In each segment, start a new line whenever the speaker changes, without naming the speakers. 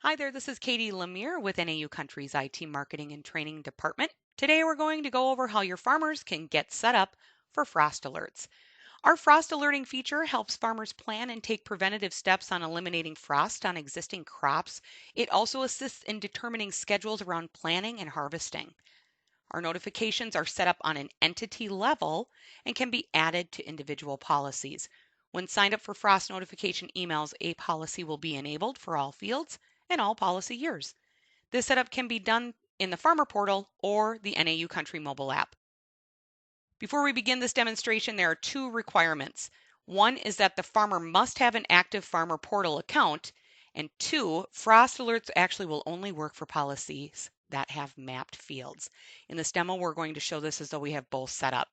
Hi there, this is Katie Lemire with NAU Country's IT Marketing and Training Department. Today we're going to go over how your farmers can get set up for frost alerts. Our frost alerting feature helps farmers plan and take preventative steps on eliminating frost on existing crops. It also assists in determining schedules around planting and harvesting. Our notifications are set up on an entity level and can be added to individual policies. When signed up for frost notification emails, a policy will be enabled for all fields and all policy years. This setup can be done in the Farmer Portal or the NAU Country mobile app. Before we begin this demonstration, there are two requirements. One is that the farmer must have an active Farmer Portal account, and two, frost alerts actually will only work for policies that have mapped fields. In this demo, we're going to show this as though we have both set up.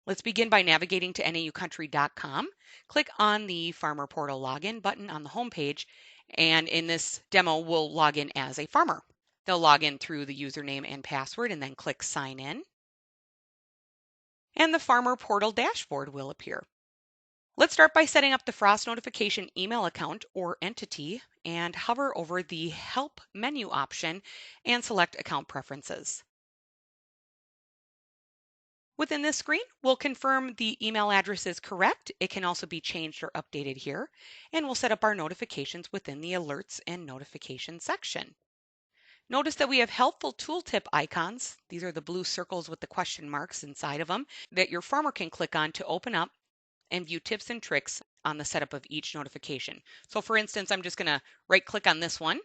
Let's begin by navigating to naucountry.com. Click on the Farmer Portal login button on the homepage, and in this demo, we'll log in as a farmer. They'll log in through the username and password and then click Sign In. And the Farmer Portal dashboard will appear. Let's start by setting up the frost notification email account or entity and hover over the Help menu option and select Account Preferences. Within this screen, we'll confirm the email address is correct. It can also be changed or updated here, and we'll set up our notifications within the Alerts and Notification section. Notice that we have helpful tooltip icons. These are the blue circles with the question marks inside of them that your farmer can click on to open up and view tips and tricks on the setup of each notification. So for instance, I'm just going to right click on this one.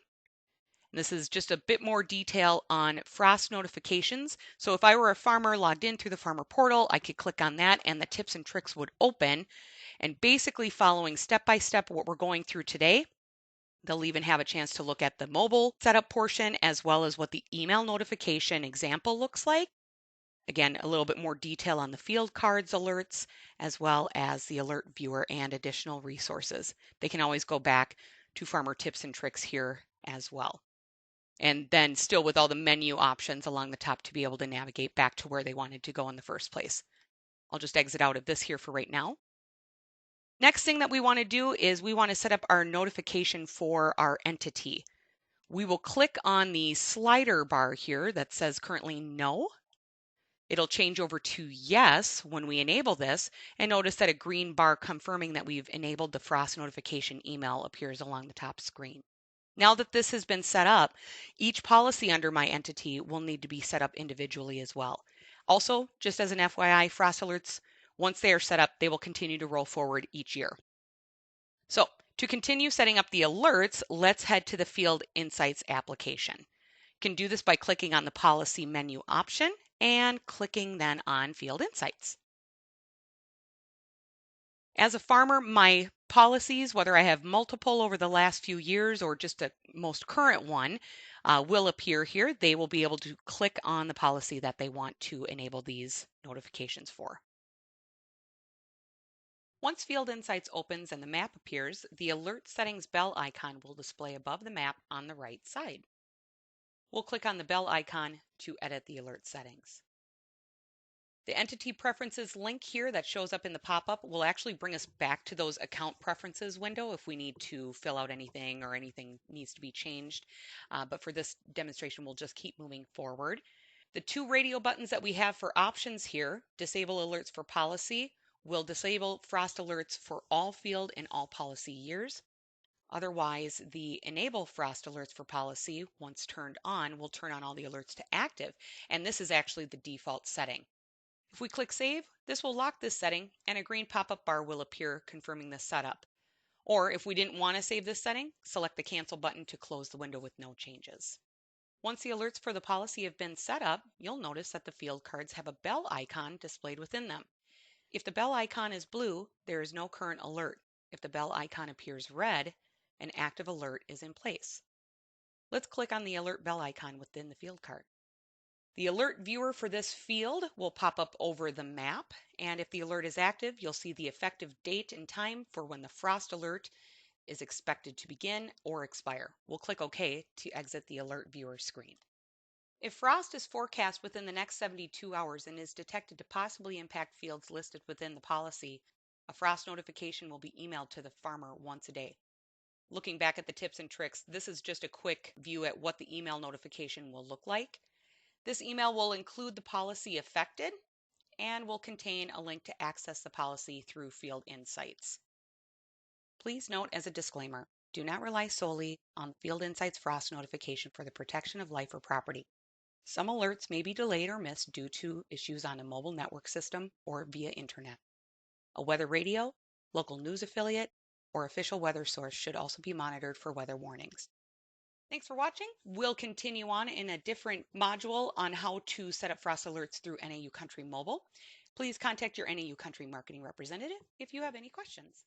This is just a bit more detail on frost notifications. So if I were a farmer logged in through the Farmer Portal, I could click on that and the tips and tricks would open. And basically following step by step what we're going through today, they'll even have a chance to look at the mobile setup portion as well as what the email notification example looks like. Again, a little bit more detail on the field cards alerts, as well as the alert viewer and additional resources. They can always go back to farmer tips and tricks here as well. And then still with all the menu options along the top to be able to navigate back to where they wanted to go in the first place. I'll just exit out of this here for right now. Next thing that we want to do is we want to set up our notification for our entity. We will click on the slider bar here that says currently no. It'll change over to yes when we enable this, and notice that a green bar confirming that we've enabled the frost notification email appears along the top screen. Now that this has been set up, each policy under my entity will need to be set up individually as well. Also, just as an FYI, frost alerts, once they are set up, they will continue to roll forward each year. So to continue setting up the alerts, let's head to the Field Insights application. You can do this by clicking on the policy menu option and clicking then on Field Insights. As a farmer, my policies, whether I have multiple over the last few years or just a most current one, will appear here. They will be able to click on the policy that they want to enable these notifications for. Once Field Insights opens and the map appears, the Alert Settings bell icon will display above the map on the right side. We'll click on the bell icon to edit the alert settings. The entity preferences link here that shows up in the pop-up will actually bring us back to those account preferences window if we need to fill out anything or anything needs to be changed. But for this demonstration, we'll just keep moving forward. The two radio buttons that we have for options here, disable alerts for policy, will disable frost alerts for all field and all policy years. Otherwise, the enable frost alerts for policy, once turned on, will turn on all the alerts to active. And this is actually the default setting. If we click Save, this will lock this setting and a green pop-up bar will appear confirming the setup. Or if we didn't want to save this setting, select the Cancel button to close the window with no changes. Once the alerts for the policy have been set up, you'll notice that the field cards have a bell icon displayed within them. If the bell icon is blue, there is no current alert. If the bell icon appears red, an active alert is in place. Let's click on the alert bell icon within the field card. The alert viewer for this field will pop up over the map, and if the alert is active, you'll see the effective date and time for when the frost alert is expected to begin or expire. We'll click OK to exit the alert viewer screen. If frost is forecast within the next 72 hours and is detected to possibly impact fields listed within the policy, a frost notification will be emailed to the farmer once a day. Looking back at the tips and tricks, this is just a quick view at what the email notification will look like. This email will include the policy affected and will contain a link to access the policy through Field Insights. Please note as a disclaimer, do not rely solely on Field Insights frost notification for the protection of life or property. Some alerts may be delayed or missed due to issues on a mobile network system or via internet. A weather radio, local news affiliate, or official weather source should also be monitored for weather warnings. Thanks for watching. We'll continue on in a different module on how to set up frost alerts through NAU Country Mobile. Please contact your NAU Country marketing representative if you have any questions.